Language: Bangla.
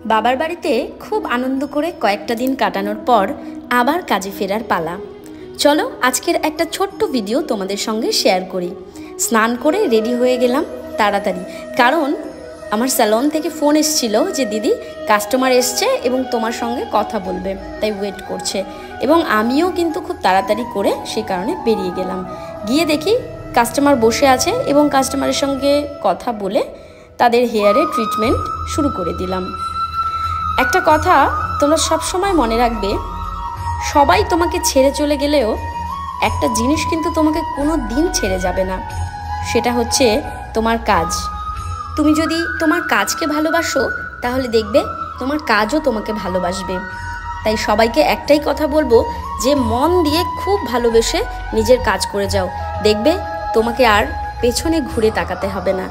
বাবার বাড়িতে খুব আনন্দ করে কয়েকটা দিন কাটানোর পর আবার কাজে ফেরার পালা। চলো আজকের একটা ছোট্ট ভিডিও তোমাদের সঙ্গে শেয়ার করি। স্নান করে রেডি হয়ে গেলাম তাড়াতাড়ি, কারণ আমার স্যালন থেকে ফোন এসেছিল যে দিদি কাস্টমার এসছে এবং তোমার সঙ্গে কথা বলবে, তাই ওয়েট করছে। এবং আমিও কিন্তু খুব তাড়াতাড়ি করে সেই কারণে বেরিয়ে গেলাম। গিয়ে দেখি কাস্টমার বসে আছে এবং কাস্টমারের সঙ্গে কথা বলে তাদের হেয়ারে ট্রিটমেন্ট শুরু করে দিলাম। একটা কথা তোমরা সবসময় মনে রাখবে, সবাই তোমাকে ছেড়ে চলে গেলেও একটা জিনিস কিন্তু তোমাকে কোনো দিন ছেড়ে যাবে না, সেটা হচ্ছে তোমার কাজ। তুমি যদি তোমার কাজকে ভালোবাসো তাহলে দেখবে তোমার কাজও তোমাকে ভালোবাসবে। তাই সবাইকে একটাই কথা বলবো যে মন দিয়ে খুব ভালোবেসে নিজের কাজ করে যাও, দেখবে তোমাকে আর পেছনে ঘুরে তাকাতে হবে না।